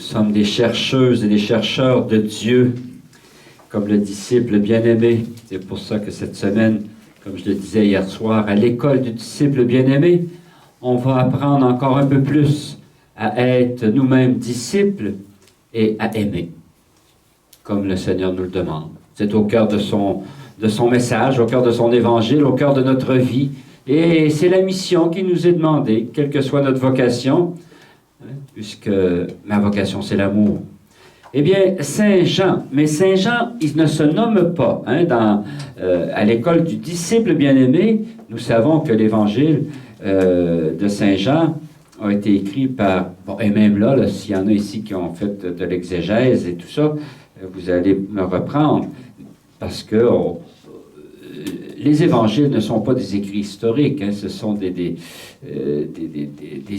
sommes des chercheuses et des chercheurs de Dieu, comme le disciple bien-aimé. C'est pour ça que cette semaine, comme je le disais hier soir, à l'école du disciple bien-aimé, on va apprendre encore un peu plus à être nous-mêmes disciples et à aimer, comme le Seigneur nous le demande. C'est au cœur de son message, au cœur de son évangile, au cœur de notre vie. Et c'est la mission qui nous est demandée, quelle que soit notre vocation, puisque ma vocation, c'est l'amour. Eh bien, Saint Jean, mais Saint Jean, il ne se nomme pas. À l'école du disciple bien-aimé, nous savons que l'évangile de Saint Jean a été écrit par... Bon, et même là, s'il y en a ici qui ont fait de l'exégèse et tout ça, vous allez me reprendre, parce que les évangiles ne sont pas des écrits historiques, ce sont des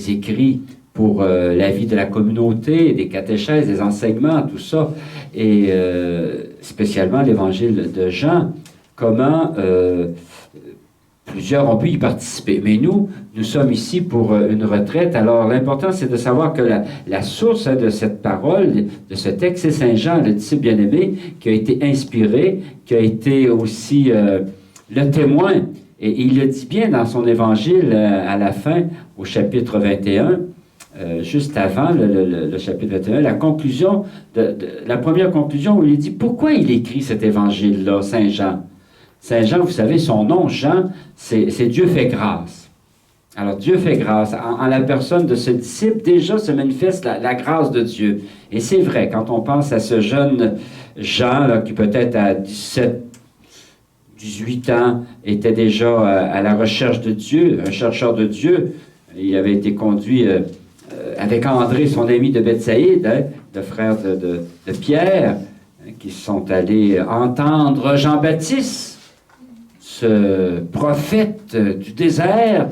écrits pour la vie de la communauté, des catéchèses, des enseignements, tout ça, et spécialement l'évangile de Jean, comment plusieurs ont pu y participer. Mais nous sommes ici pour une retraite, alors l'important c'est de savoir que la source de cette parole, de ce texte, c'est Saint Jean, le disciple bien-aimé, qui a été inspiré, qui a été aussi le témoin, et il le dit bien dans son évangile à la fin, au chapitre 21, juste avant le chapitre 21, la conclusion, la première conclusion où il dit pourquoi il écrit cet évangile-là, Saint Jean. Saint Jean, vous savez, son nom, Jean, c'est Dieu fait grâce. Alors Dieu fait grâce. En la personne de ce disciple, déjà se manifeste la grâce de Dieu. Et c'est vrai, quand on pense à ce jeune Jean, là, qui peut-être à 17, 18 ans, était déjà à la recherche de Dieu, un chercheur de Dieu. Il avait été conduit avec André, son ami de Bethsaïde, le frère de Pierre, qui sont allés entendre Jean-Baptiste, ce prophète du désert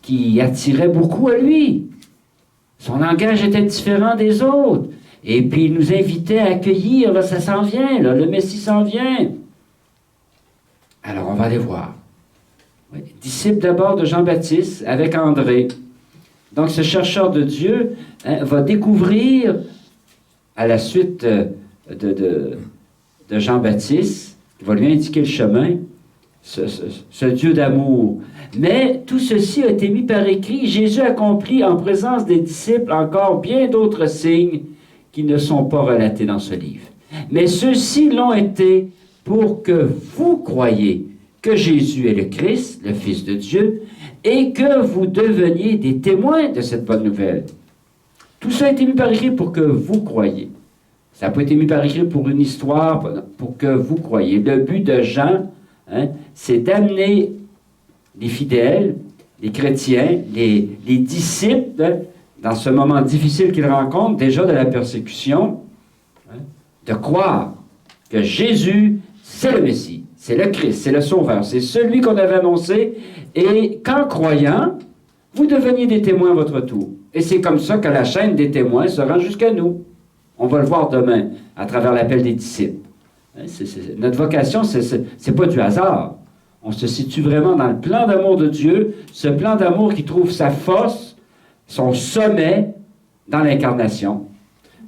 qui attirait beaucoup à lui. Son langage était différent des autres. Et puis il nous invitait à accueillir, là, ça s'en vient, là, le Messie s'en vient. Alors on va aller voir. Oui, disciple d'abord de Jean-Baptiste avec André. Donc ce chercheur de Dieu va découvrir, à la suite de Jean-Baptiste, qui va lui indiquer le chemin, ce Dieu d'amour. Mais tout ceci a été mis par écrit. Jésus accomplit en présence des disciples encore bien d'autres signes qui ne sont pas relatés dans ce livre. Mais ceux-ci l'ont été pour que vous croyiez que Jésus est le Christ, le Fils de Dieu, et que vous deveniez des témoins de cette bonne nouvelle. Tout ça a été mis par écrit pour que vous croyiez. Ça n'a pas été mis par écrit pour une histoire, pour que vous croyiez. Le but de Jean, c'est d'amener les fidèles, les chrétiens, les disciples, dans ce moment difficile qu'ils rencontrent, déjà de la persécution, de croire que Jésus, c'est le Messie, c'est le Christ, c'est le Sauveur, c'est celui qu'on avait annoncé, et qu'en croyant, vous deveniez des témoins à votre tour. Et c'est comme ça que la chaîne des témoins se rend jusqu'à nous. On va le voir demain, à travers l'appel des disciples. Notre vocation, c'est pas du hasard. On se situe vraiment dans le plan d'amour de Dieu, ce plan d'amour qui trouve sa force, son sommet dans l'incarnation.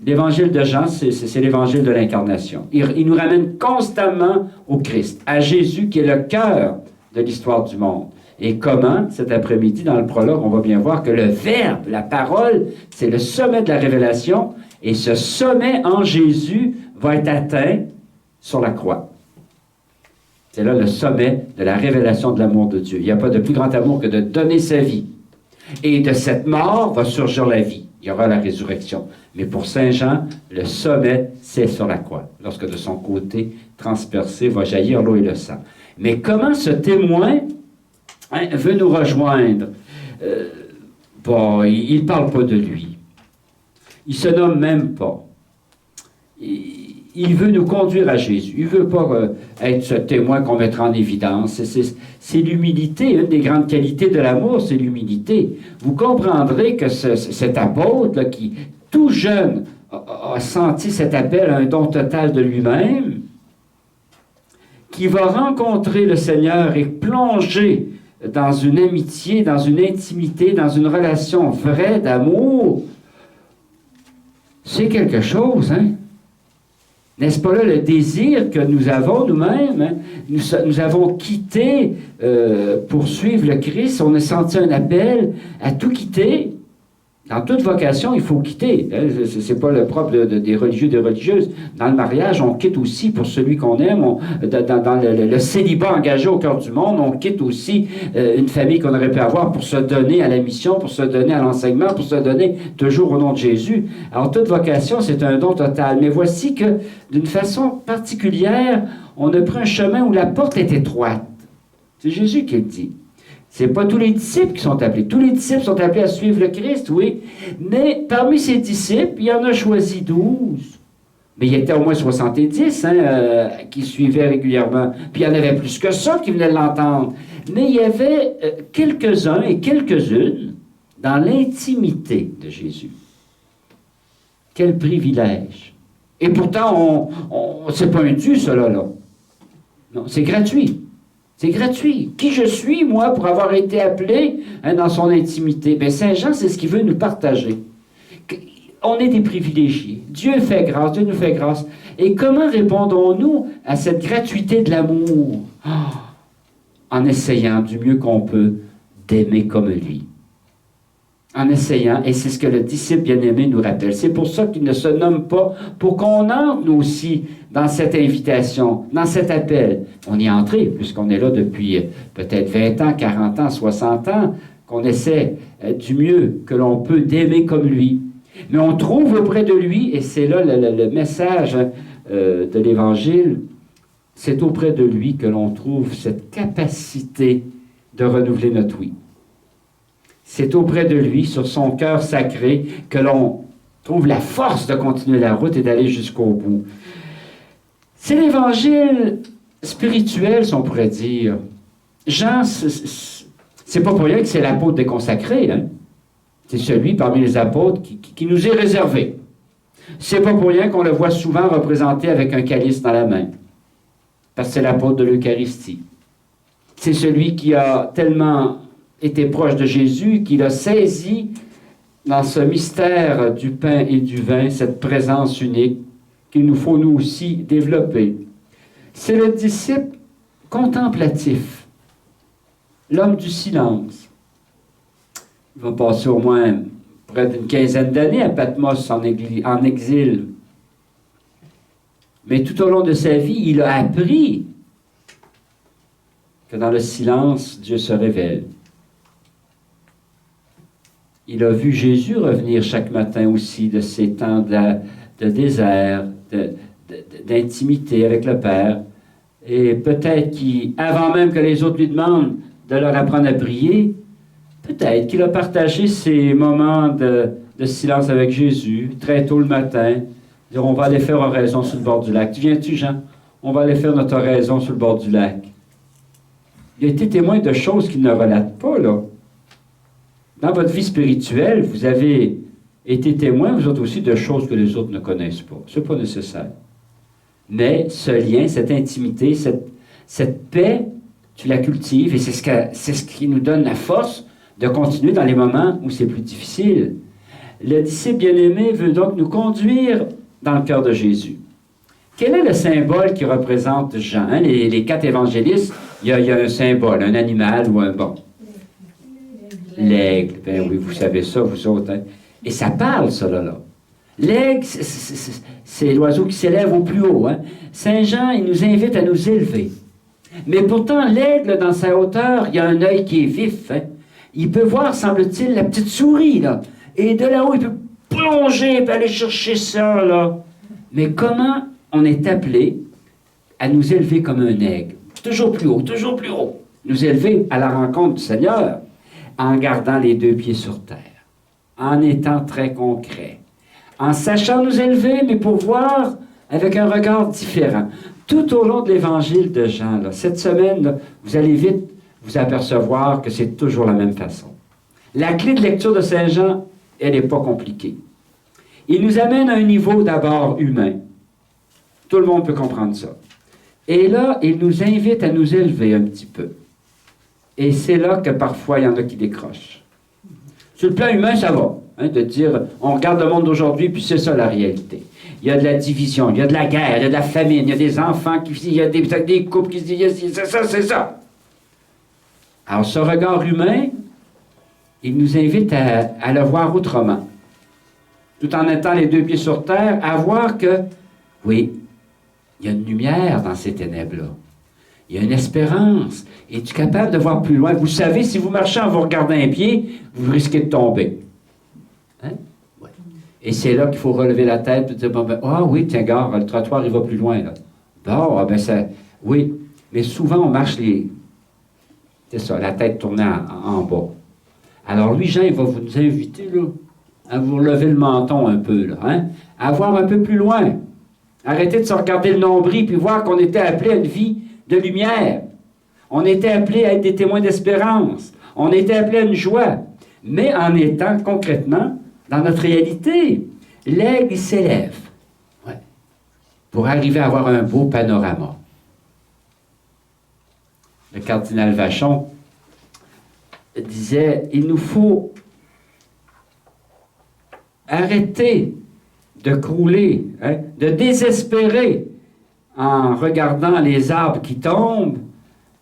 L'évangile de Jean, c'est l'évangile de l'incarnation. Il nous ramène constamment au Christ, à Jésus qui est le cœur de l'histoire du monde. Et comment, cet après-midi, dans le prologue, on va bien voir que le Verbe, la parole, c'est le sommet de la révélation, et ce sommet en Jésus va être atteint sur la croix. C'est là le sommet de la révélation de l'amour de Dieu. Il n'y a pas de plus grand amour que de donner sa vie. Et de cette mort va surgir la vie. Il y aura la résurrection. Mais pour Saint Jean, le sommet, c'est sur la croix. Lorsque de son côté transpercé va jaillir l'eau et le sang. Mais comment ce témoin veut nous rejoindre? Bon, il ne parle pas de lui. Il ne se nomme même pas. Il veut nous conduire à Jésus. Il ne veut pas être ce témoin qu'on mettra en évidence. C'est l'humilité. Une des grandes qualités de l'amour, c'est l'humilité. Vous comprendrez que cet apôtre, là, qui, tout jeune, a senti cet appel à un don total de lui-même, qui va rencontrer le Seigneur et plonger dans une amitié, dans une intimité, dans une relation vraie d'amour, C'est quelque chose, hein? N'est-ce pas là le désir que nous avons nous-mêmes? Hein? Nous avons quitté pour suivre le Christ. On a senti un appel à tout quitter. Dans toute vocation, il faut quitter. Hein? Ce n'est pas le propre des religieux, des religieuses. Dans le mariage, on quitte aussi pour celui qu'on aime. Dans le célibat engagé au cœur du monde, on quitte aussi une famille qu'on aurait pu avoir pour se donner à la mission, pour se donner à l'enseignement, pour se donner toujours au nom de Jésus. Alors, toute vocation, c'est un don total. Mais voici que, d'une façon particulière, on a pris un chemin où la porte est étroite. C'est Jésus qui le dit. Ce n'est pas tous les disciples qui sont appelés. Tous les disciples sont appelés à suivre le Christ, oui. Mais parmi ces disciples, il y en a choisi 12. Mais il y était au moins 70 qui suivaient régulièrement. Puis il y en avait plus que ça qui venaient l'entendre. Mais il y avait quelques-uns et quelques-unes dans l'intimité de Jésus. Quel privilège. Et pourtant, c'est pas un dû, cela, là. Non, c'est gratuit. C'est gratuit. Qui je suis, moi, pour avoir été appelé dans son intimité? Bien, Saint Jean, c'est ce qu'il veut nous partager. On est des privilégiés. Dieu fait grâce, Dieu nous fait grâce. Et comment répondons-nous à cette gratuité de l'amour? En essayant du mieux qu'on peut d'aimer comme lui. En essayant, et c'est ce que le disciple bien-aimé nous rappelle. C'est pour ça qu'il ne se nomme pas, pour qu'on entre, nous aussi, dans cette invitation, dans cet appel. On y est entré, puisqu'on est là depuis peut-être 20 ans, 40 ans, 60 ans, qu'on essaie du mieux que l'on peut d'aimer comme lui. Mais on trouve auprès de lui, et c'est là le message de l'Évangile, c'est auprès de lui que l'on trouve cette capacité de renouveler notre oui. C'est auprès de lui, sur son cœur sacré, que l'on trouve la force de continuer la route et d'aller jusqu'au bout. C'est l'évangile spirituel, si on pourrait dire. Jean, c'est pas pour rien que c'est l'apôtre déconsacré, hein? C'est celui parmi les apôtres qui nous est réservé. C'est pas pour rien qu'on le voit souvent représenté avec un calice dans la main. Parce que c'est l'apôtre de l'Eucharistie. C'est celui qui a tellement était proche de Jésus, qu'il a saisi dans ce mystère du pain et du vin, cette présence unique qu'il nous faut nous aussi développer. C'est le disciple contemplatif, l'homme du silence. Il va passer au moins près d'une quinzaine d'années à Patmos en exil. Mais tout au long de sa vie, il a appris que dans le silence, Dieu se révèle. Il a vu Jésus revenir chaque matin aussi de ces temps de désert, d'intimité avec le Père. Et peut-être qu'avant même que les autres lui demandent de leur apprendre à prier, peut-être qu'il a partagé ces moments de silence avec Jésus, très tôt le matin. Dire, on va aller faire oraison sur le bord du lac. Tu viens-tu, Jean? On va aller faire notre oraison sur le bord du lac. Il a été témoin de choses qu'il ne relate pas, là. Dans votre vie spirituelle, vous avez été témoin, vous autres aussi, de choses que les autres ne connaissent pas. Ce n'est pas nécessaire. Mais ce lien, cette intimité, cette paix, tu la cultives et c'est ce qui nous donne la force de continuer dans les moments où c'est plus difficile. Le disciple bien-aimé veut donc nous conduire dans le cœur de Jésus. Quel est le symbole qui représente Jean? Hein? Les 4 évangélistes, il y a un symbole, un animal ou un bon. L'aigle, ben oui, vous savez ça, vous autres. Hein? Et ça parle, ça, là. L'aigle, c'est l'oiseau qui s'élève au plus haut. Hein? Saint Jean, il nous invite à nous élever. Mais pourtant, l'aigle, dans sa hauteur, il y a un œil qui est vif. Hein? Il peut voir, semble-t-il, la petite souris, là. Et de là-haut, il peut plonger et aller chercher ça, là. Mais comment on est appelé à nous élever comme un aigle? Toujours plus haut, nous élever à la rencontre du Seigneur, en gardant les 2 pieds sur terre, en étant très concret, en sachant nous élever, mais pour voir avec un regard différent. Tout au long de l'évangile de Jean, là, cette semaine, là, vous allez vite vous apercevoir que c'est toujours la même façon. La clé de lecture de Saint Jean, elle n'est pas compliquée. Il nous amène à un niveau d'abord humain. Tout le monde peut comprendre ça. Et là, il nous invite à nous élever un petit peu. Et c'est là que parfois, il y en a qui décrochent. Sur le plan humain, ça va. hein, de dire, on regarde le monde d'aujourd'hui, puis c'est ça la réalité. Il y a de la division, il y a de la guerre, il y a de la famine, il y a des enfants qui il y a des couples qui se disent, c'est ça, c'est ça. Alors, ce regard humain, il nous invite à le voir autrement. Tout en étant les deux pieds sur terre, à voir que, oui, il y a une lumière dans ces ténèbres-là. Il y a une espérance. Es-tu capable de voir plus loin? Vous savez, si vous marchez en vous regardant un pied, vous risquez de tomber. Hein? Ouais. Et c'est là qu'il faut relever la tête et dire, bon, ben, ah oui, tiens, gars, le trottoir, il va plus loin, là. Bon, ah ben ça, oui. Mais souvent, on marche c'est ça, la tête tournée en bas. Alors lui, Jean, il va vous inviter, là, à vous lever le menton un peu, là, hein? À voir un peu plus loin. Arrêtez de se regarder le nombril puis voir qu'on était appelé à une vie de lumière. On était appelé à être des témoins d'espérance. On était appelé à une joie. Mais en étant concrètement dans notre réalité, l'aigle, il s'élève. Ouais. Pour arriver à avoir un beau panorama. Le cardinal Vachon disait, il nous faut arrêter de crouler, hein, de désespérer en regardant les arbres qui tombent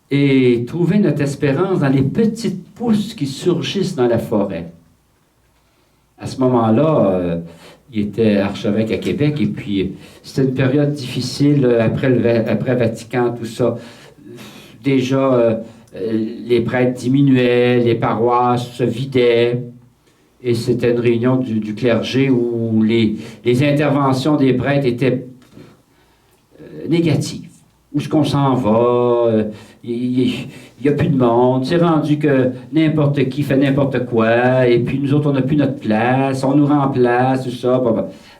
et trouver notre espérance dans les petites pousses qui surgissent dans la forêt. À ce moment-là, il était archevêque à Québec et puis c'était une période difficile après Vatican, tout ça. Déjà, les prêtres diminuaient, les paroisses se vidaient. Et c'était une réunion du clergé où les interventions des prêtres étaient négatives. Où est-ce qu'on s'en va? Il n'y a plus de monde. C'est rendu que n'importe qui fait n'importe quoi. Et puis nous autres, on n'a plus notre place. On nous remplace, tout ça.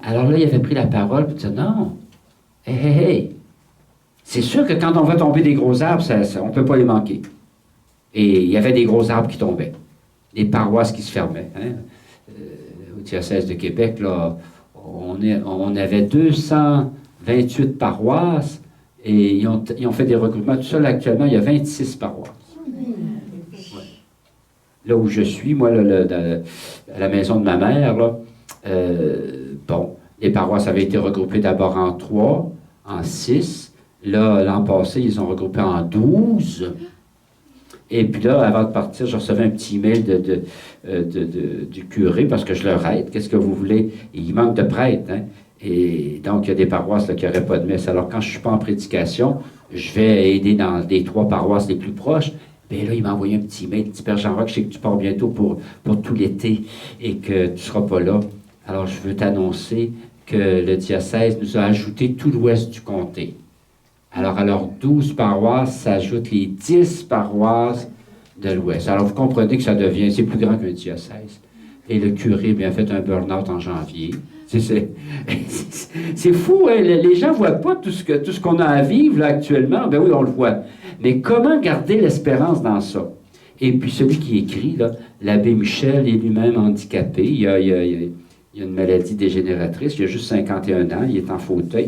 Alors là, il avait pris la parole pour dire non. Hey. C'est sûr que quand on va tomber des gros arbres, on ne peut pas les manquer. Et il y avait des gros arbres qui tombaient. Des paroisses qui se fermaient. Hein? Au diocèse de Québec, là, on avait 228 paroisses et ils ont fait des regroupements. Tout ça, là, actuellement, il y a 26 paroisses. Ouais. Là où je suis, moi, là, à la maison de ma mère, là, bon, les paroisses avaient été regroupées d'abord en 3, en 6. Là, l'an passé, ils ont regroupé en 12. Et puis là, avant de partir, je recevais un petit email du curé parce que je leur aide. Qu'est-ce que vous voulez? Et il manque de prêtres. Hein? Et donc, il y a des paroisses là, qui n'auraient pas de messe. Alors, quand je ne suis pas en prédication, je vais aider dans les 3 paroisses les plus proches. Bien là, il m'a envoyé un petit email. Il dit, Père Jean-Roch, je sais que tu pars bientôt pour tout l'été et que tu ne seras pas là. Alors, je veux t'annoncer que le diocèse nous a ajouté tout l'ouest du comté. Alors, à leurs 12 paroisses s'ajoutent les 10 paroisses de l'Ouest. Alors, vous comprenez que c'est plus grand qu'un diocèse. Et le curé bien fait un burn-out en janvier. C'est fou, hein? Les gens ne voient pas tout ce qu'on a à vivre là, actuellement. Ben oui, on le voit. Mais comment garder l'espérance dans ça? Et puis, celui qui écrit, là, l'abbé Michel est lui-même handicapé. Il y a une maladie dégénératrice, il a juste 51 ans, il est en fauteuil.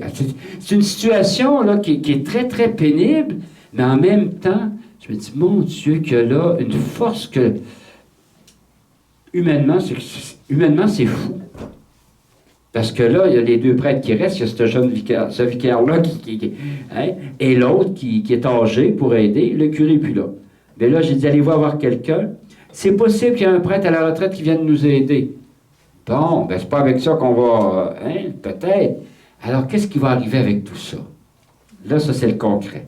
C'est une situation là, qui est très, très pénible, mais en même temps, je me dis, mon Dieu, qu'il y a là une force que, humainement, c'est fou. Parce que là, il y a les 2 prêtres qui restent, il y a ce vicaire-là hein, et l'autre qui est âgé pour aider, le curé n'est plus là. Mais là, j'ai dit, allez-vous avoir quelqu'un? C'est possible qu'il y ait un prêtre à la retraite qui vienne nous aider. Bon, ben c'est pas avec ça qu'on va... Hein, peut-être. Alors, qu'est-ce qui va arriver avec tout ça? Là, ça, c'est le concret.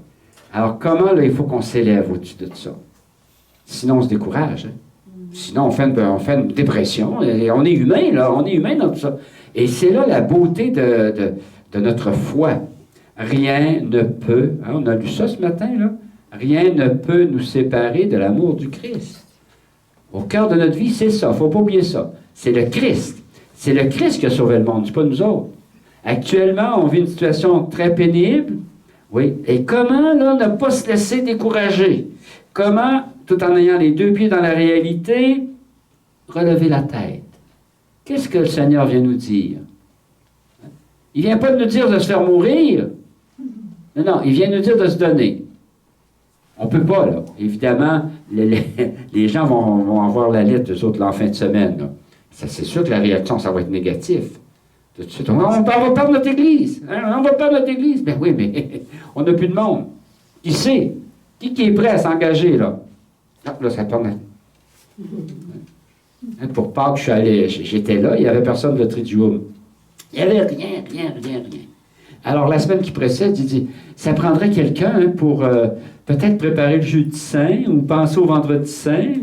Alors, comment, là, il faut qu'on s'élève au-dessus de ça? Sinon, on se décourage. Hein? Sinon, on fait une dépression. Et on est humain, là. On est humain dans tout ça. Et c'est là la beauté de notre foi. Rien ne peut... Hein, on a lu ça ce matin, là. Rien ne peut nous séparer de l'amour du Christ. Au cœur de notre vie, c'est ça. Il ne faut pas oublier ça. C'est le Christ. C'est le Christ qui a sauvé le monde, c'est pas nous autres. Actuellement, on vit une situation très pénible. Oui. Et comment, là, ne pas se laisser décourager? Comment, tout en ayant les 2 pieds dans la réalité, relever la tête? Qu'est-ce que le Seigneur vient nous dire? Il ne vient pas de nous dire de se faire mourir. Non, il vient nous dire de se donner. On ne peut pas, là. Évidemment, les gens vont avoir la lettre, eux autres, là, en fin de semaine, là. Ça, c'est sûr que la réaction, ça va être négatif. Tout de suite, on va perdre notre Église. Hein? On va perdre notre Église. Ben oui, mais on n'a plus de monde. Qui sait? Qui est prêt à s'engager, là? Ah, là, ça tourne. Hein, pour Pâques, j'étais là, il n'y avait personne de Triduum. Il n'y avait rien. Alors, la semaine qui précède, il dit, ça prendrait quelqu'un pour peut-être préparer le jeudi saint ou penser au vendredi saint.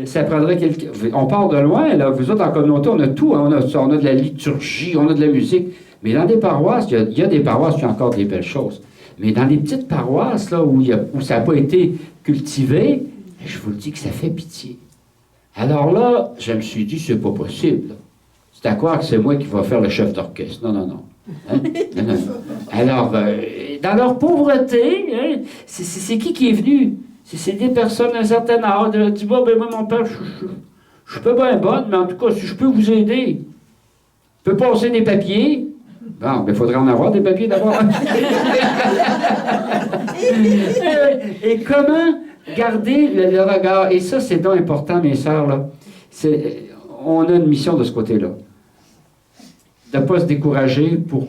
Ça prendrait quelqu'un. On part de loin, là. Vous autres, en communauté, on a tout. Hein? On a de la liturgie, on a de la musique. Mais dans des paroisses, il y a des paroisses qui ont encore des belles choses. Mais dans les petites paroisses, là, où ça n'a pas été cultivé, je vous le dis que ça fait pitié. Alors là, je me suis dit, c'est pas possible. C'est à croire que c'est moi qui va faire le chef d'orchestre. Non. Hein? Non. Alors, dans leur pauvreté, hein, c'est qui est venu? C'est des personnes d'un certain âge. Tu vois, ben moi, mon père, je suis pas bien bonne, mais en tout cas, si je peux vous aider, je peux passer des papiers. Bon, mais il faudrait en avoir des papiers d'abord. Et comment garder le regard? Et ça, c'est donc important, mes sœurs, là. On a une mission de ce côté-là. De ne pas se décourager pour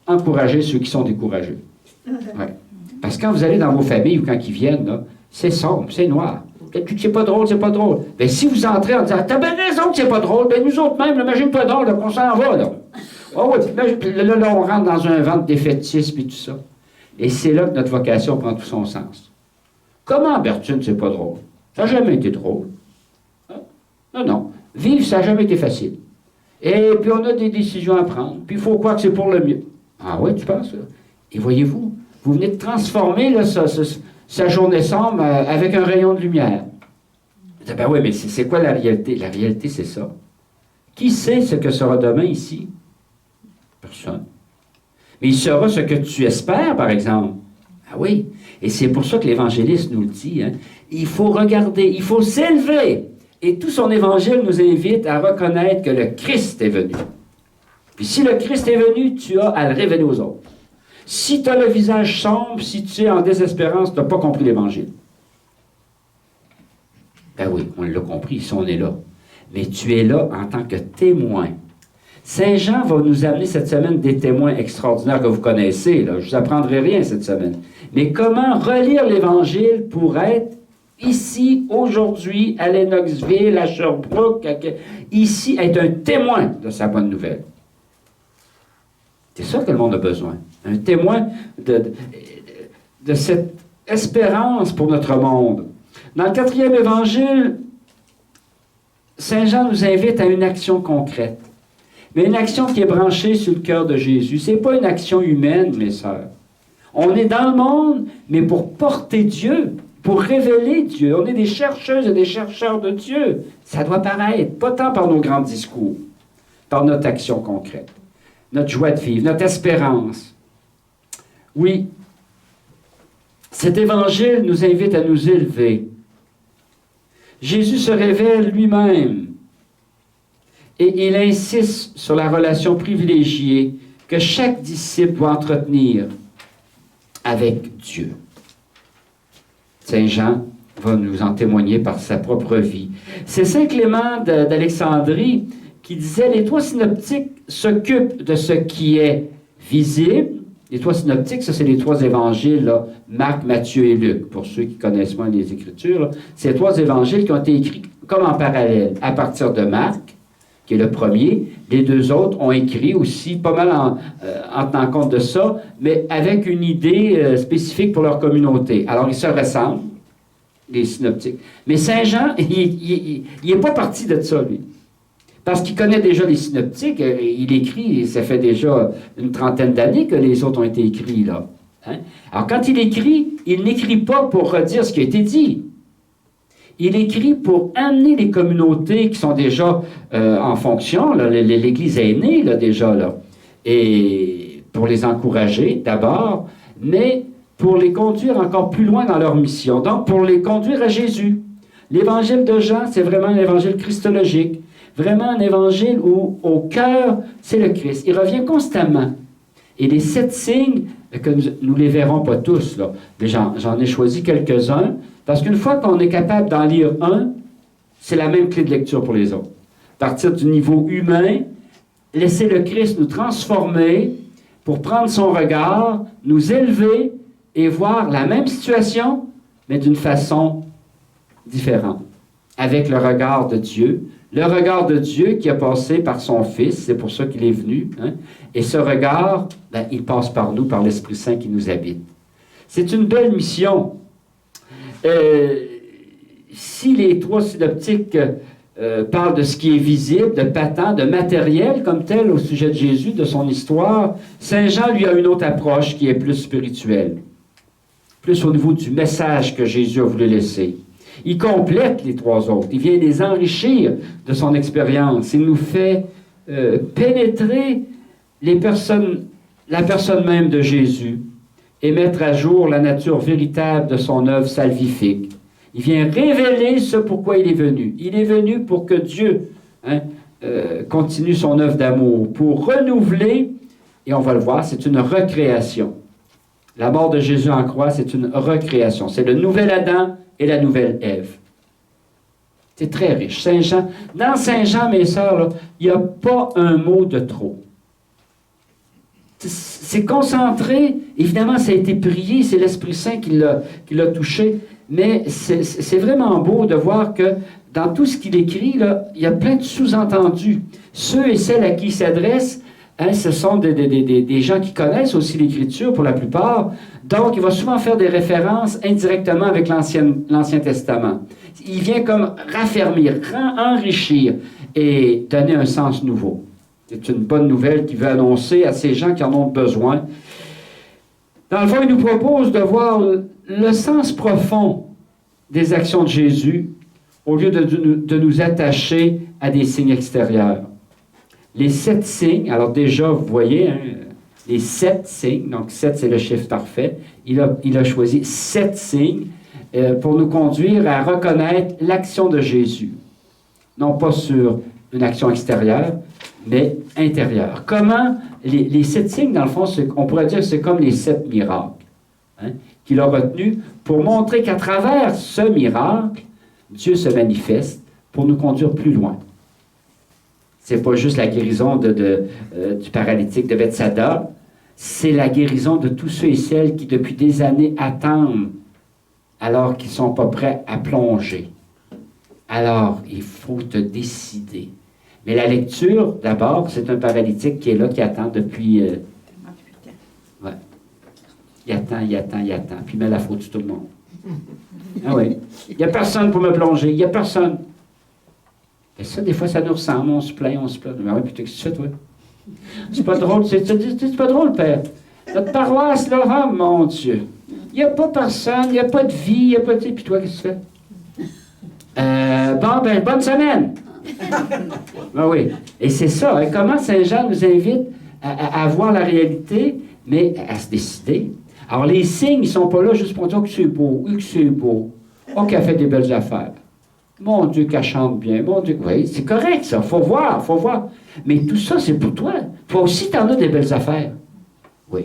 encourager ceux qui sont découragés. Ouais. Parce que quand vous allez dans vos familles ou quand ils viennent, là, c'est sombre, c'est noir. Peut-être que c'est pas drôle, c'est pas drôle. Mais si vous entrez en disant, t'as bien raison que c'est pas drôle, ben nous autres même, imagine pas drôle, qu'on s'en va, là. Oh oui, là, on rentre dans un ventre défaitisme et tout ça. Et c'est là que notre vocation prend tout son sens. Comment, Bertune, c'est pas drôle? Ça n'a jamais été drôle. Hein? Non. Vivre, ça n'a jamais été facile. Et puis, on a des décisions à prendre. Puis, il faut croire que c'est pour le mieux. Ah oui, tu penses? Et voyez-vous, vous venez de transformer là, sa journée sombre avec un rayon de lumière. Ben oui, mais c'est quoi la réalité? La réalité, c'est ça. Qui sait ce que sera demain ici? Personne. Mais il sera ce que tu espères, par exemple. Ah oui. Et c'est pour ça que l'évangéliste nous le dit. Hein? Il faut regarder, il faut s'élever. Et tout son évangile nous invite à reconnaître que le Christ est venu. Puis si le Christ est venu, tu as à le révéler aux autres. Si tu as le visage sombre, si tu es en désespérance, tu n'as pas compris l'évangile. Ben oui, on l'a compris, si on est là. Mais tu es là en tant que témoin. Saint Jean va nous amener cette semaine des témoins extraordinaires que vous connaissez. Là. Je ne vous apprendrai rien cette semaine. Mais comment relire l'Évangile pour être ici, aujourd'hui, à Lennoxville, à Sherbrooke, ici, être un témoin de sa bonne nouvelle. C'est ça que le monde a besoin. Un témoin de cette espérance pour notre monde. Dans le 4e Évangile, Saint Jean nous invite à une action concrète. Mais une action qui est branchée sur le cœur de Jésus. Ce n'est pas une action humaine, mes sœurs. On est dans le monde, mais pour porter Dieu, pour révéler Dieu. On est des chercheuses et des chercheurs de Dieu. Ça doit paraître, pas tant par nos grands discours, par notre action concrète, notre joie de vivre, notre espérance. Oui, cet évangile nous invite à nous élever. Jésus se révèle lui-même. Et il insiste sur la relation privilégiée que chaque disciple doit entretenir avec Dieu. Saint Jean va nous en témoigner par sa propre vie. C'est Saint Clément d'Alexandrie qui disait « Les trois synoptiques s'occupent de ce qui est visible. » Les trois synoptiques, ça c'est les trois évangiles, là, Marc, Matthieu et Luc. Pour ceux qui connaissent moins les Écritures, là, c'est trois évangiles qui ont été écrits comme en parallèle, à partir de Marc, qui est le premier. Les deux autres ont écrit aussi, pas mal en tenant compte de ça, mais avec une idée spécifique pour leur communauté. Alors, ils se ressemblent, les synoptiques. Mais Saint Jean, il n'est pas parti de ça, lui. Parce qu'il connaît déjà les synoptiques. Il écrit, ça fait déjà une trentaine d'années que les autres ont été écrits, là. Hein? Alors, quand il écrit, il n'écrit pas pour redire ce qui a été dit. Il écrit pour amener les communautés qui sont déjà en fonction, là, l'Église est née là, déjà, là, et pour les encourager d'abord, mais pour les conduire encore plus loin dans leur mission, donc pour les conduire à Jésus. L'évangile de Jean, c'est vraiment un évangile christologique, vraiment un évangile où au cœur, c'est le Christ. Il revient constamment. Et les 7 signes, que nous ne les verrons pas tous, là, mais j'en ai choisi quelques-uns, parce qu'une fois qu'on est capable d'en lire un, c'est la même clé de lecture pour les autres. partir du niveau humain, laisser le Christ nous transformer pour prendre son regard, nous élever et voir la même situation, mais d'une façon différente, avec le regard de Dieu. Le regard de Dieu qui a passé par son Fils, c'est pour ça qu'il est venu. Hein? Et ce regard, il passe par nous, par l'Esprit Saint qui nous habite. C'est une belle mission. Si les trois synoptiques parlent de ce qui est visible, de patent, de matériel comme tel au sujet de Jésus, de son histoire, Saint Jean, lui, a une autre approche qui est plus spirituelle, plus au niveau du message que Jésus a voulu laisser. Il complète les trois autres. Il vient les enrichir de son expérience. Il nous fait pénétrer la personne même de Jésus et mettre à jour la nature véritable de son œuvre salvifique. Il vient révéler ce pourquoi il est venu. Il est venu pour que Dieu continue son œuvre d'amour, pour renouveler, et on va le voir, c'est une recréation. La mort de Jésus en croix, c'est une recréation. C'est le nouvel Adam et la nouvelle Ève. C'est très riche. Saint Jean, dans Saint Jean, mes sœurs, il n'y a pas un mot de trop. C'est concentré. Évidemment, ça a été prié. C'est l'Esprit Saint qui l'a touché. Mais c'est vraiment beau de voir que dans tout ce qu'il écrit, là, il y a plein de sous-entendus. Ceux et celles à qui il s'adresse, ce sont des gens qui connaissent aussi l'Écriture pour la plupart. Donc, il va souvent faire des références indirectement avec l'Ancien Testament. Il vient comme raffermir, enrichir et donner un sens nouveau. C'est une bonne nouvelle qu'il veut annoncer à ces gens qui en ont besoin. Dans le fond, il nous propose de voir le sens profond des actions de Jésus au lieu de nous attacher à des signes extérieurs. Les 7 signes, alors déjà, vous voyez, les 7 signes, donc 7 c'est le chiffre parfait, il a choisi 7 signes pour nous conduire à reconnaître l'action de Jésus. Non pas sur une action extérieure, mais intérieure. Comment les 7 signes, dans le fond, on pourrait dire que c'est comme les 7 miracles qu'il a retenus pour montrer qu'à travers ce miracle, Dieu se manifeste pour nous conduire plus loin. Ce n'est pas juste la guérison du paralytique de Bethsaida, c'est la guérison de tous ceux et celles qui, depuis des années, attendent alors qu'ils ne sont pas prêts à plonger. Alors, il faut te décider. Mais la lecture, d'abord, c'est un paralytique qui est là, qui attend depuis... Ouais. Il attend, puis il met la faute sur tout le monde. Ah oui. Il n'y a personne pour me plonger, il n'y a personne. Et ça, des fois, ça nous ressemble, on se plaint. Mais oui, puis qu'est-ce que tu fais, toi? C'est pas drôle, c'est pas drôle, Père. Notre paroisse, là, oh mon Dieu. Il n'y a pas personne, il n'y a pas de vie, il n'y a pas de... Puis toi, qu'est-ce que tu fais? Bonne semaine! Ben oui. Et c'est ça, hein, comment Saint Jean nous invite à voir la réalité, mais à se décider. Alors, les signes, ils ne sont pas là juste pour dire que c'est beau, que c'est beau. Oh, qu'elle fait des belles affaires. Mon Dieu, qu'elle chante bien. Mon Dieu, oui, c'est correct, ça. Faut voir. Mais tout ça, c'est pour toi. Toi aussi, tu en as des belles affaires. Oui.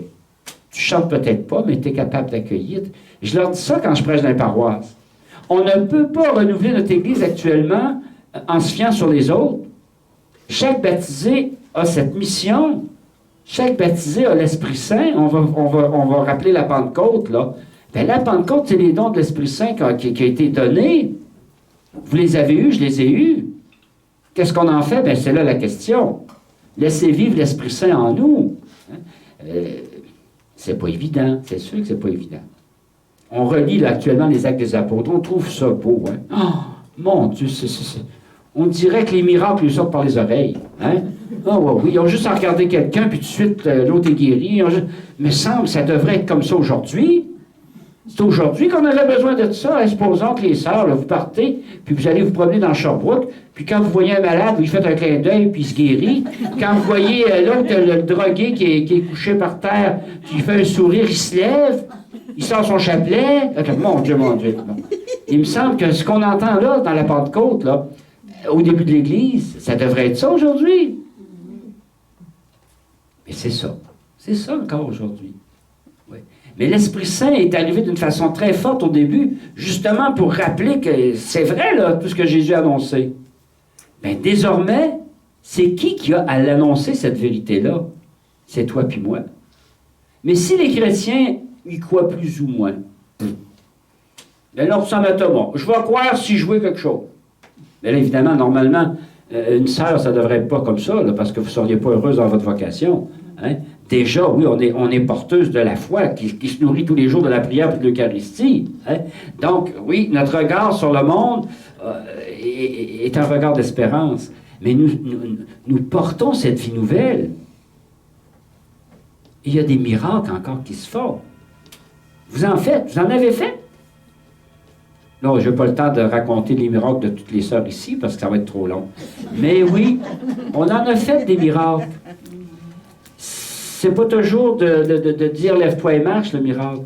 Tu chantes peut-être pas, mais tu es capable d'accueillir. Je leur dis ça quand je prêche dans les paroisses. On ne peut pas renouveler notre Église actuellement en se fiant sur les autres. Chaque baptisé a cette mission. Chaque baptisé a l'Esprit Saint. On va rappeler la Pentecôte, là. Bien, la Pentecôte, c'est les dons de l'Esprit Saint qui a été donné. Vous les avez eus, je les ai eus. Qu'est-ce qu'on en fait? Bien, c'est là la question. Laissez vivre l'Esprit Saint en nous. C'est pas évident. C'est sûr que c'est pas évident. On relit là, actuellement les Actes des Apôtres. On trouve ça beau. Hein? Oh, mon Dieu, on dirait que les miracles lui sortent par les oreilles. Hein? Oh, oui, ils ont juste à regarder quelqu'un, puis tout de suite, l'autre est guéri. Mais semble que ça devrait être comme ça aujourd'hui. C'est aujourd'hui qu'on aurait besoin de ça. Supposons que les sœurs, là, vous partez, puis vous allez vous promener dans Sherbrooke, puis quand vous voyez un malade, vous lui faites un clin d'œil, puis il se guérit. Quand vous voyez l'autre, le drogué qui est couché par terre, qui fait un sourire, il se lève, il sort son chapelet. Mon Dieu. Il me semble que ce qu'on entend là, dans la Pentecôte, là, au début de l'Église, ça devrait être ça aujourd'hui. Mais c'est ça. C'est ça encore aujourd'hui. Oui. Mais l'Esprit Saint est arrivé d'une façon très forte au début, justement pour rappeler que c'est vrai, là, tout ce que Jésus a annoncé. Bien, désormais, c'est qui a à l'annoncer cette vérité-là? C'est toi puis moi. Mais si les chrétiens y croient plus ou moins, bien là, on ressemble à Thomas. Je vais croire si je vois quelque chose. Mais là, évidemment, normalement, une sœur, ça ne devrait être pas comme ça, là, parce que vous ne seriez pas heureuse dans votre vocation. Hein? Déjà, oui, on est porteuse de la foi qui se nourrit tous les jours de la prière et de l'Eucharistie. Hein? Donc, oui, notre regard sur le monde est un regard d'espérance. Mais nous portons cette vie nouvelle. Il y a des miracles encore qui se font. Vous en faites, vous en avez fait. Non, je n'ai pas le temps de raconter les miracles de toutes les sœurs ici, parce que ça va être trop long. Mais oui, on en a fait des miracles. C'est pas toujours de dire « lève-toi et marche », le miracle.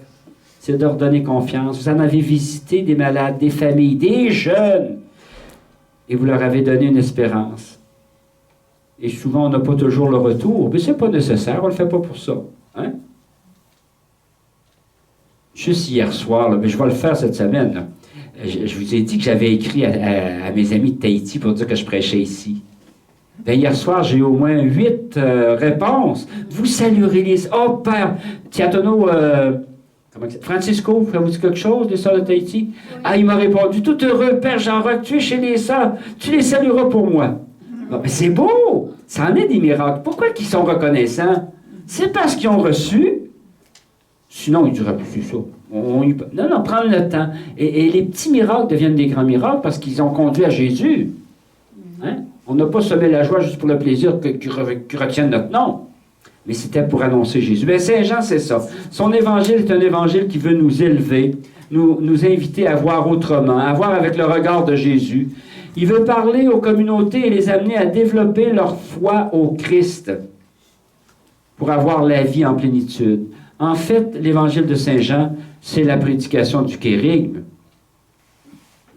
C'est de leur donner confiance. Vous en avez visité des malades, des familles, des jeunes, et vous leur avez donné une espérance. Et souvent, on n'a pas toujours le retour. Mais ce n'est pas nécessaire, on ne le fait pas pour ça. Hein? Juste hier soir, là, mais je vais le faire cette semaine, là. Je vous ai dit que j'avais écrit à mes amis de Tahiti pour dire que je prêchais ici. Bien, hier soir, j'ai eu au moins 8 réponses. Vous saluerez les... Oh, Père, Tiatono, Francisco, ça vous dit quelque chose, les sœurs de Tahiti? Oui. Ah, il m'a répondu, tout heureux, Père Jean-Roch, tu es chez les sœurs, tu les salueras pour moi. Bon, mais c'est beau, ça en est des miracles. Pourquoi qu'ils sont reconnaissants? C'est parce qu'ils ont reçu. Sinon, ils diraient plus ça. Non, prendre le temps. Et les petits miracles deviennent des grands miracles parce qu'ils ont conduit à Jésus. Hein? On n'a pas semé la joie juste pour le plaisir qu'ils retiennent notre nom. Mais c'était pour annoncer Jésus. Bien, Saint Jean, c'est ça. Son évangile est un évangile qui veut nous élever, nous inviter à voir autrement, à voir avec le regard de Jésus. Il veut parler aux communautés et les amener à développer leur foi au Christ pour avoir la vie en plénitude. En fait, l'évangile de Saint Jean, c'est la prédication du kérigme.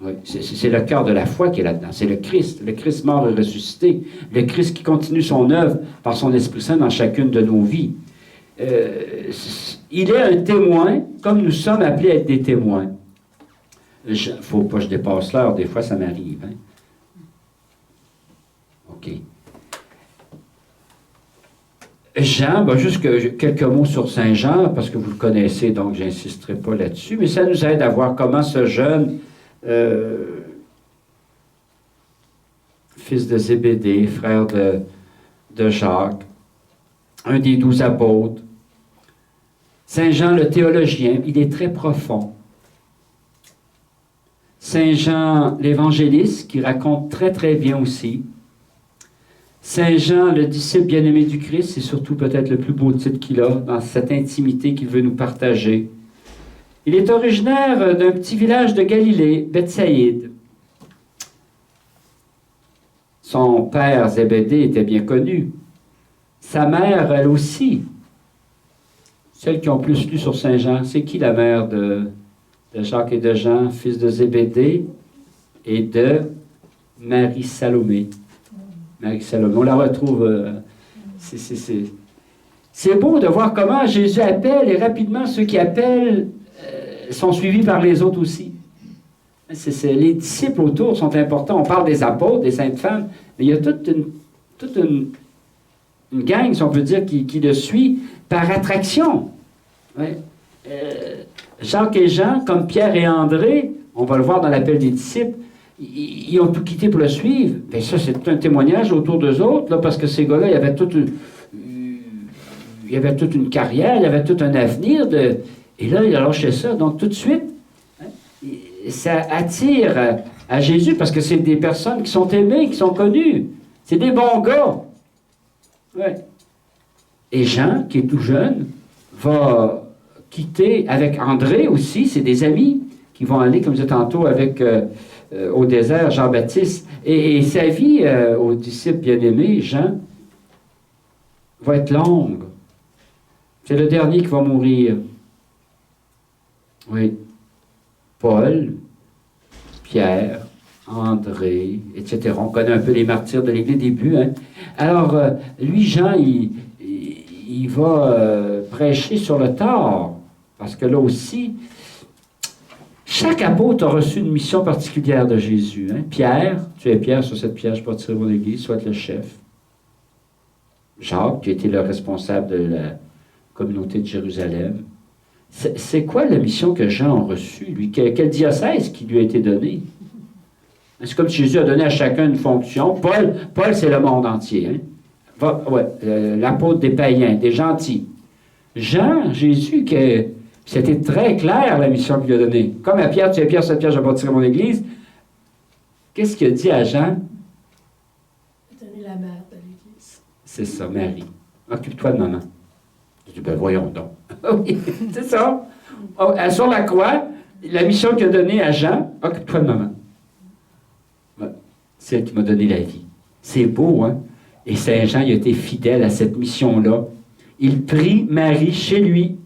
Oui, c'est le cœur de la foi qui est là-dedans. C'est le Christ mort et ressuscité, le Christ qui continue son œuvre par son Esprit Saint dans chacune de nos vies. Il est un témoin, comme nous sommes appelés à être des témoins. Il ne faut pas que je dépasse l'heure, des fois ça m'arrive. Hein? OK. Jean, juste quelques mots sur Saint Jean, parce que vous le connaissez, donc je n'insisterai pas là-dessus, mais ça nous aide à voir comment ce jeune fils de Zébédée, frère de Jacques, un des 12 apôtres, Saint Jean le théologien, il est très profond. Saint Jean l'évangéliste, qui raconte très très bien aussi. Saint Jean, le disciple bien-aimé du Christ, c'est surtout peut-être le plus beau titre qu'il a dans cette intimité qu'il veut nous partager. Il est originaire d'un petit village de Galilée, Bethsaïde. Son père, Zébédée, était bien connu. Sa mère, elle aussi. Celles qui ont plus lu sur Saint Jean, c'est qui la mère de Jacques et de Jean, fils de Zébédée, et de Marie-Salomé? Marie-Salomé, on la retrouve. C'est beau de voir comment Jésus appelle, et rapidement, ceux qui appellent sont suivis par les autres aussi. Les disciples autour sont importants. On parle des apôtres, des saintes femmes, mais il y a toute une gang, si on peut dire, qui le suit par attraction. Ouais. Jacques et Jean, comme Pierre et André, on va le voir dans l'appel des disciples, ils ont tout quitté pour le suivre. Bien, ça, c'est un témoignage autour d'eux autres, là, parce que ces gars-là, il y avait toute une carrière, il y avait tout un avenir. Et là, il a lâché ça. Donc, tout de suite, hein, ça attire à Jésus, parce que c'est des personnes qui sont aimées, qui sont connues. C'est des bons gars. Ouais. Et Jean, qui est tout jeune, va quitter avec André aussi, c'est des amis qui vont aller, comme je disais tantôt, avec au désert, Jean-Baptiste. Et sa vie au disciple bien-aimé, Jean, va être longue. C'est le dernier qui va mourir. Oui. Paul, Pierre, André, etc. On connaît un peu les martyrs de l'Église début. Hein? Alors, lui, Jean, il va prêcher sur le tort. Parce que là aussi, Chaque apôtre a reçu une mission particulière de Jésus. Hein? Pierre, tu es Pierre, sur cette pierre je bâtirai mon église, soit le chef. Jacques, qui était le responsable de la communauté de Jérusalem. C'est quoi la mission que Jean a reçue, lui? Quel diocèse qui lui a été donné? C'est comme si Jésus a donné à chacun une fonction. Paul, c'est le monde entier. Hein? L'apôtre des païens, des gentils. Jean, Jésus, c'était très clair la mission qu'il lui a donnée. Comme à Pierre, tu es Pierre, cette pierre, je bâtirai mon église. Qu'est-ce qu'il a dit à Jean? Donner la mère de l'église. C'est ça, Marie. Occupe-toi de maman. Je dis, ben voyons donc. Oui, c'est ça. Sur la croix, la mission qu'il a donnée à Jean, occupe-toi de maman. C'est elle qui m'a donné la vie. C'est beau, hein? Et Saint Jean, il a été fidèle à cette mission-là. Il prit Marie chez lui.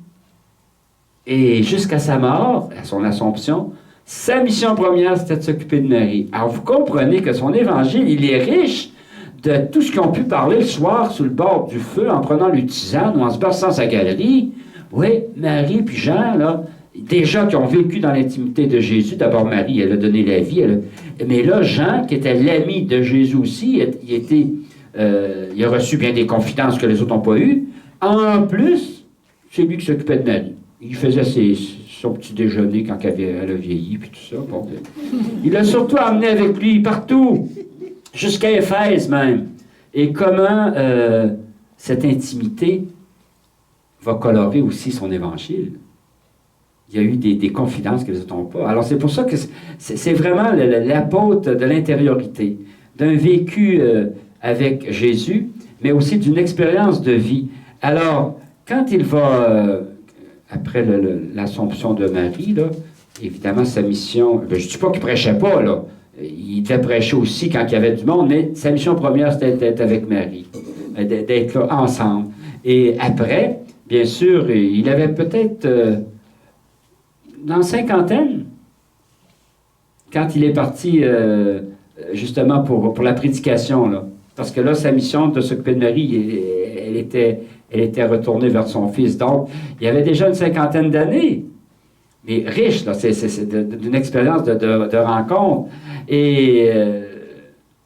Et jusqu'à sa mort, à son Assomption, sa mission première, c'était de s'occuper de Marie. Alors, vous comprenez que son évangile, il est riche de tout ce qu'ils ont pu parler le soir sur le bord du feu, en prenant le tisane ou en se berçant sa galerie. Oui, Marie puis Jean, là, déjà qui ont vécu dans l'intimité de Jésus. D'abord, Marie, elle a donné la vie. Mais là, Jean, qui était l'ami de Jésus aussi, il a reçu bien des confidences que les autres n'ont pas eues. En plus, c'est lui qui s'occupait de Marie. Il faisait son petit déjeuner quand elle a vieilli, puis tout ça. Bon. Il l'a surtout emmené avec lui partout, jusqu'à Éphèse même. Et comment cette intimité va colorer aussi son évangile. Il y a eu des confidences que les autres n'ont pas. Alors c'est pour ça que c'est vraiment l'apôtre de l'intériorité, d'un vécu avec Jésus, mais aussi d'une expérience de vie. Alors, quand il va... après l'Assomption de Marie, là, évidemment, sa mission... je ne dis pas qu'il ne prêchait pas, là. Il devait prêcher aussi quand il y avait du monde, mais sa mission première, c'était d'être avec Marie, d'être là ensemble. Et après, bien sûr, il avait peut-être... dans cinquantaine, quand il est parti, justement, pour la prédication, là. Parce que là, sa mission de s'occuper de Marie, elle était retournée vers son fils. Donc, il y avait déjà une cinquantaine d'années, mais riche, là, c'est d'une expérience de rencontre. Et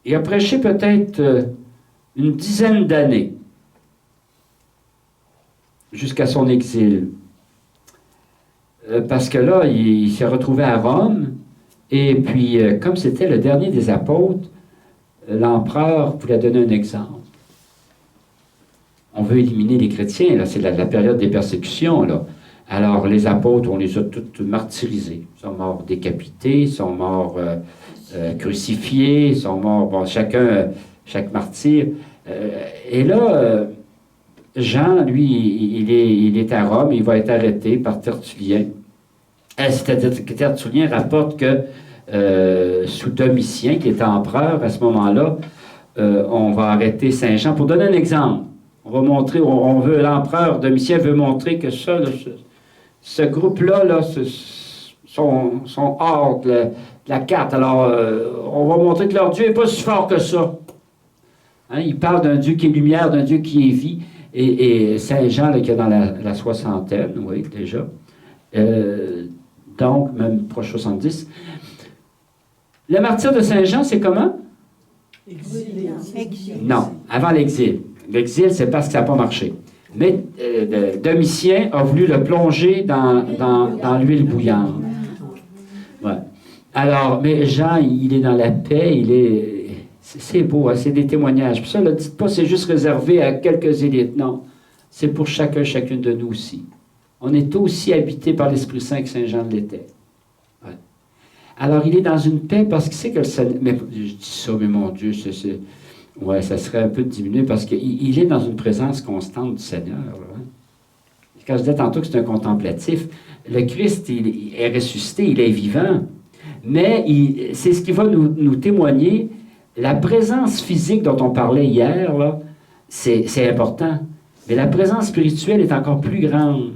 il a prêché peut-être une dizaine d'années, jusqu'à son exil. Parce que là, il s'est retrouvé à Rome, et puis, comme c'était le dernier des apôtres, l'empereur voulait donner un exemple. On veut éliminer les chrétiens, là, c'est la période des persécutions, là. Alors, les apôtres, on les a tous martyrisés. Ils sont morts décapités, ils sont morts crucifiés, ils sont morts, bon, chaque martyr. Et là, Jean, lui, il est à Rome, il va être arrêté par Tertullien. Tertullien rapporte que sous Domitien, qui était empereur à ce moment-là, on va arrêter Saint Jean pour donner un exemple. On va montrer, l'empereur Domitien veut montrer que ce groupe-là, là, sont hors de la carte. Alors, on va montrer que leur Dieu n'est pas si fort que ça. Hein, il parle d'un Dieu qui est lumière, d'un Dieu qui est vie. Et Saint Jean, là, qui est dans la soixantaine, oui, déjà. Donc, même proche 70. Le martyre de Saint Jean, c'est comment? Exilé. Non, avant l'exil. L'exil, c'est parce que ça n'a pas marché. Mais Domitien a voulu le plonger dans l'huile bouillante. Ouais. Alors, mais Jean, il est dans la paix, c'est beau, hein, c'est des témoignages. Puis ça, ne dites pas c'est juste réservé à quelques élites. Non, c'est pour chacune de nous aussi. On est aussi habité par l'Esprit Saint que Saint Jean l'était. Ouais. Alors, il est dans une paix parce qu'il sait que le Seigneur... Mais je dis ça, mais mon Dieu, ouais, ça serait un peu diminué parce qu'il est dans une présence constante du Seigneur. Là, hein. Quand je disais tantôt que c'est un contemplatif, le Christ, il est ressuscité, il est vivant. Mais c'est ce qui va nous témoigner. La présence physique dont on parlait hier, là, c'est important. Mais la présence spirituelle est encore plus grande.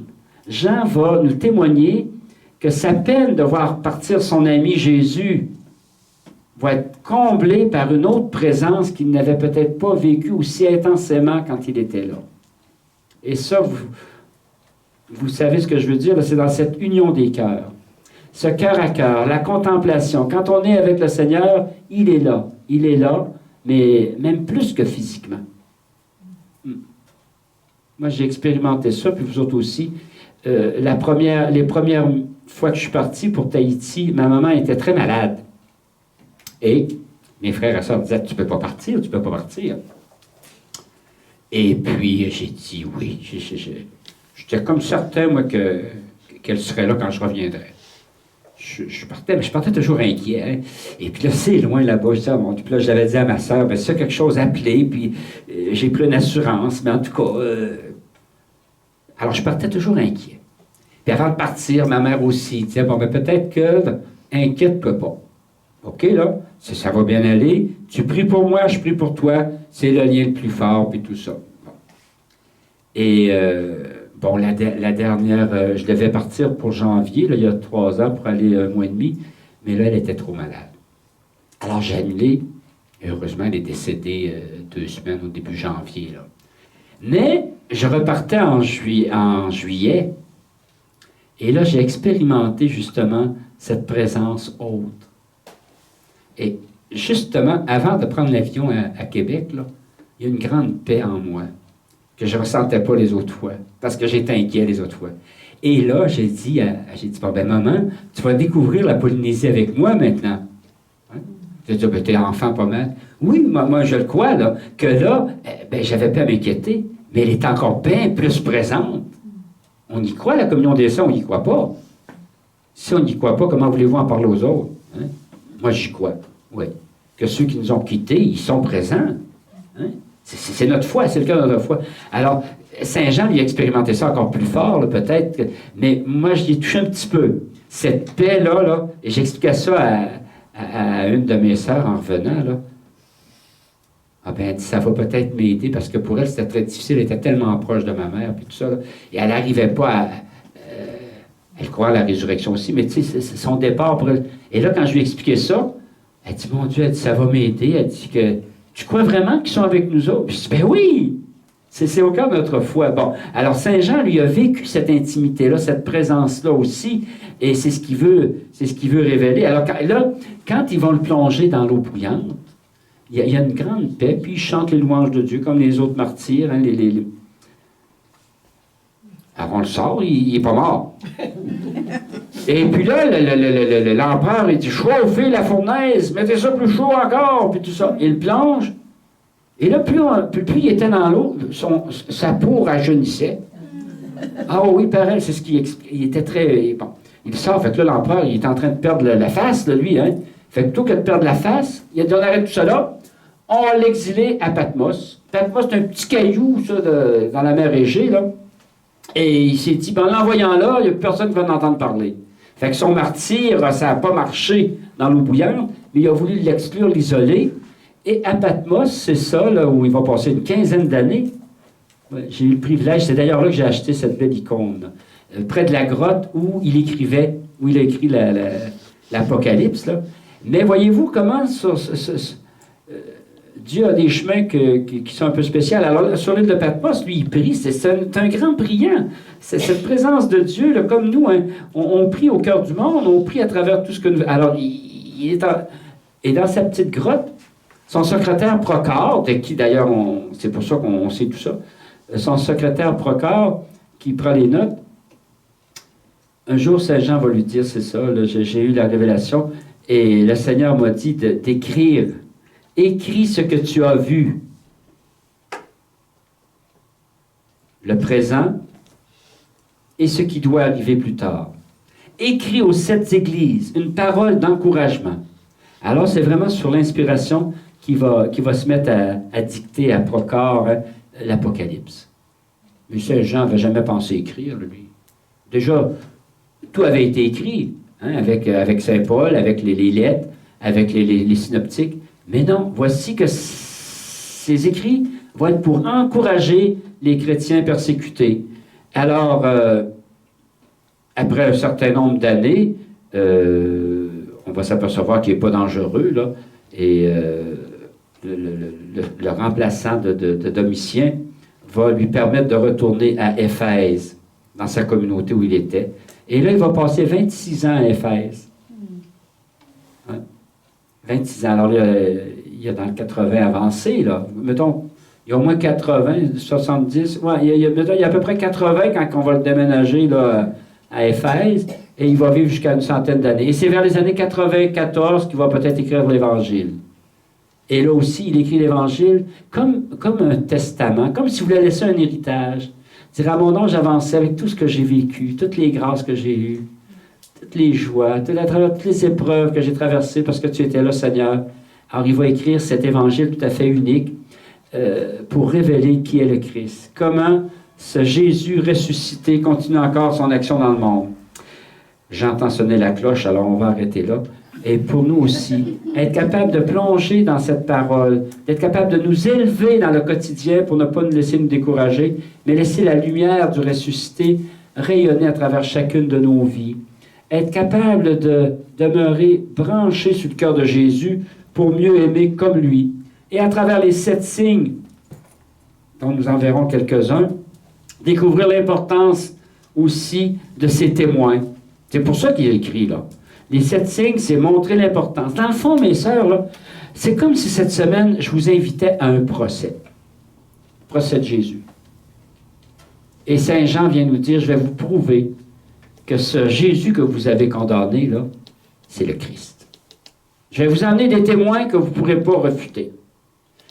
Jean va nous témoigner que sa peine de voir partir son ami Jésus va être comblée par une autre présence qu'il n'avait peut-être pas vécue aussi intensément quand il était là. Et ça, vous savez ce que je veux dire, c'est dans cette union des cœurs. ce cœur à cœur, la contemplation. Quand on est avec le Seigneur, il est là. Il est là, mais même plus que physiquement. Moi, j'ai expérimenté ça, puis vous autres aussi. Les premières fois que je suis parti pour Tahiti, ma maman était très malade. Et mes frères et sœurs disaient, tu peux pas partir, tu peux pas partir. Et puis, j'ai dit oui. J'étais comme certain, moi, qu'elle serait là quand je reviendrais. Je partais, mais je partais toujours inquiet. Hein. Et puis là, c'est loin là-bas. Je disais, oh mon Dieu, puis là, j'avais dit à ma sœur, ben, c'est quelque chose à appeler, puis j'ai plus une assurance, mais en tout cas... Alors, je partais toujours inquiet. Puis avant de partir, ma mère aussi disait, bon, ben peut-être que, inquiète-toi pas. OK, là, ça va bien aller. Tu pries pour moi, je prie pour toi. C'est le lien le plus fort, puis tout ça. Bon. Et, bon, la dernière, je devais partir pour janvier, là, il y a 3 ans, pour aller 1 mois et demi. Mais là, elle était trop malade. Alors, j'ai annulé. Et heureusement, elle est décédée 2 semaines au début janvier, là. Mais je repartais en juillet, et là, j'ai expérimenté justement cette présence haute. Et justement, avant de prendre l'avion à Québec, là, il y a une grande paix en moi que je ne ressentais pas les autres fois, parce que j'étais inquiet les autres fois. Et là, j'ai dit, bon, ben maman, tu vas découvrir la Polynésie avec moi maintenant. Hein? J'ai dit, ben, t'es enfant pas mal. Oui, moi, je le crois, là, que là, ben, j'avais pas à m'inquiéter, mais elle est encore bien plus présente. On y croit, la communion des saints, on n'y croit pas. Si on n'y croit pas, comment voulez-vous en parler aux autres? Hein? Moi, j'y crois, oui. Que ceux qui nous ont quittés, ils sont présents. Hein? C'est notre foi, c'est le cœur de notre foi. Alors, Saint Jean, lui, a expérimenté ça encore plus fort, là, peut-être, mais moi, j'y ai touché un petit peu. Cette paix-là, et j'expliquais ça à une de mes sœurs en revenant, là. Ah ben, elle dit, ça va peut-être m'aider, parce que pour elle, c'était très difficile, elle était tellement proche de ma mère, puis tout ça, là, et elle n'arrivait pas à... elle croit à la résurrection aussi, mais tu sais, c'est son départ pour elle. Et là, quand je lui ai expliqué ça, elle dit, mon Dieu, elle dit, ça va m'aider, elle dit que, tu crois vraiment qu'ils sont avec nous autres? Puis je dis, ben oui! C'est au cœur de notre foi. Bon, alors Saint Jean, lui, a vécu cette intimité-là, cette présence-là aussi, et c'est ce qu'il veut révéler. Alors là, quand ils vont le plonger dans l'eau bouillante, il y a une grande paix, puis il chante les louanges de Dieu, comme les autres martyrs. Hein, Alors on le sort, il n'est pas mort. Et puis là, l'empereur, il dit, chauffez la fournaise, mettez ça plus chaud encore, puis tout ça. Il plonge. Et là, plus il était dans l'eau, sa peau rajeunissait. Ah oui, pareil, c'est ce qu'il explique. Il était très... Bon, il sort, fait que là, l'empereur, il est en train de perdre la face, de lui, hein. Fait que plutôt que de perdre la face, il a dit, on arrête tout ça là, on va l'exiler à Patmos. Patmos, c'est un petit caillou, ça, dans la mer Égée, là. Et il s'est dit, ben, en l'envoyant là, il n'y a plus personne qui va en entendre parler. Fait que son martyr, ça n'a pas marché dans l'eau bouillante, mais il a voulu l'exclure, l'isoler. Et à Patmos, c'est ça, là, où il va passer une 15aine d'années. Ouais, j'ai eu le privilège, c'est d'ailleurs là que j'ai acheté cette belle icône, là, près de la grotte où il a écrit l'Apocalypse, là. Mais voyez-vous comment Dieu a des chemins qui sont un peu spéciaux. Alors, sur l'île de Patmos, lui, il prie. C'est un grand priant. C'est cette présence de Dieu, là, comme nous, hein, on prie au cœur du monde, on prie à travers tout ce que nous... Alors, il est et dans sa petite grotte, son secrétaire Procore, de qui d'ailleurs, c'est pour ça qu'on sait tout ça, son secrétaire Procore, qui prend les notes, un jour, Saint Jean va lui dire, c'est ça, j'ai eu la révélation, et le Seigneur m'a dit d'écrire. Écris ce que tu as vu. Le présent et ce qui doit arriver plus tard. Écris aux 7 églises une parole d'encouragement. Alors, c'est vraiment sur l'inspiration qui va se mettre à dicter à Procore, hein, l'Apocalypse. Mais Saint Jean n'avait jamais pensé écrire, lui. Déjà, tout avait été écrit, hein, avec Saint Paul, avec les lettres, avec les synoptiques. Mais non, voici que ces écrits vont être pour encourager les chrétiens persécutés. Alors, après un certain nombre d'années, on va s'apercevoir qu'il n'est pas dangereux, là, et le remplaçant de Domitien va lui permettre de retourner à Éphèse, dans sa communauté où il était. Et là, il va passer 26 ans à Éphèse. Ouais. 26 ans. Alors là, il y a dans le 80 avancé, là. Mettons, il y a au moins 80, 70. Ouais, mettons, il y a à peu près 80 quand on va le déménager là, à Éphèse. Et il va vivre jusqu'à une centaine d'années. Et c'est vers les années 94 qu'il va peut-être écrire l'Évangile. Et là aussi, il écrit l'Évangile comme un testament, comme s'il voulait laisser un héritage. Dire à mon âge avancé, avec tout ce que j'ai vécu, toutes les grâces que j'ai eues, toutes les joies, à travers toutes les épreuves que j'ai traversées parce que tu étais là, Seigneur. Alors, il va écrire cet Évangile tout à fait unique pour révéler qui est le Christ. Comment ce Jésus ressuscité continue encore son action dans le monde. J'entends sonner la cloche, alors on va arrêter là. Et pour nous aussi, être capable de plonger dans cette parole, d'être capable de nous élever dans le quotidien pour ne pas nous laisser nous décourager, mais laisser la lumière du ressuscité rayonner à travers chacune de nos vies. Être capable de demeurer branché sur le cœur de Jésus pour mieux aimer comme lui. Et à travers les 7 signes, dont nous en verrons quelques-uns, découvrir l'importance aussi de ces témoins. C'est pour ça qu'il a écrit, là. Les 7 signes, c'est montrer l'importance. Dans le fond, mes sœurs, là, c'est comme si cette semaine, je vous invitais à un procès. Procès de Jésus. Et Saint Jean vient nous dire, je vais vous prouver que ce Jésus que vous avez condamné, là, c'est le Christ. Je vais vous emmener des témoins que vous ne pourrez pas refuter.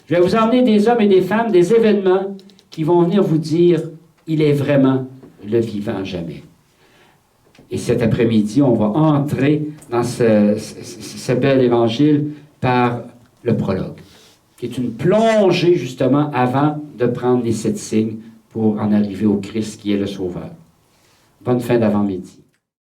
Je vais vous emmener des hommes et des femmes, des événements qui vont venir vous dire, il est vraiment le vivant jamais. Et cet après-midi, on va entrer dans ce bel évangile par le prologue, qui est une plongée justement avant de prendre les 7 signes pour en arriver au Christ qui est le Sauveur. Bonne fin d'avant-midi.